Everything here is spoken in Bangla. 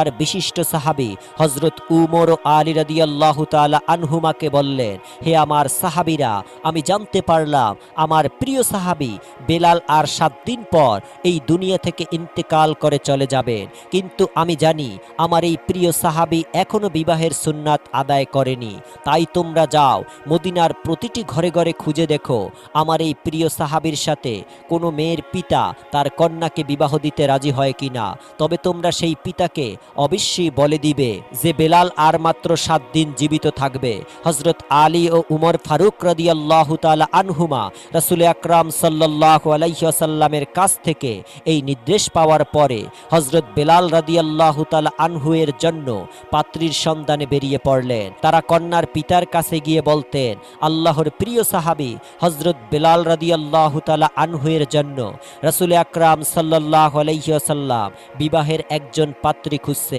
আর বিশিষ্ট সাহাবী হযরত উমর ও আলী রাদিয়াল্লাহু তাআলা আনহুমাকে বললেন, হে আমার সাহাবীরা, আমি জানতে পারলাম আমার প্রিয় সাহাবী বেলাল আর ৭ দিন পর এই দুনিয়া থেকে ইন্তেকাল করে চলে যাবেন, কিন্তু আমি জানি আমার এই প্রিয় সাহাবী এখনো বিবাহের সুন্নাত আদায় করেনি। তাই তোমরা যাও, মদিনার প্রতিটি ঘরে ঘরে খুঁজে দেখো আমার এই প্রিয় সাহাবীর সাথে কোনো মেয়ের পিতা তার কন্যাকে বিবাহ দিতে রাজি হয় কিনা। তবে তোমরা সেই পিতাকে অবশ্যই বলে দিবে যে বেলাল আর মাত্র ৭ দিন জীবিত থাকবে। হযরত আলী ও উমর ফারুক রাদিয়াল্লাহু তাআলা আনহুমা রাসূল আকরাম সাল্লাল্লাহু আলাইহি ওয়াসাল্লামের কাছ থেকে এই নির্দেশ পাওয়ার পরে হযরত বেলাল রাদিয়াল্লাহু তাআলা আনহু এর জন্য পাত্রীর সন্ধানে বেরিয়ে পড়লেন। তারা কন্যার পিতার কাছে গিয়ে বলতেন, আল্লাহর প্রিয় সাহাবী হযরত বেলাল রাদিয়াল্লাহু তাআলা আনহু এর জন্য রাসূল আকরাম সাল্লাল্লাহু আলাইহি ওয়াসাল্লাম বিবাহের একজন পাত্রী খুঁজে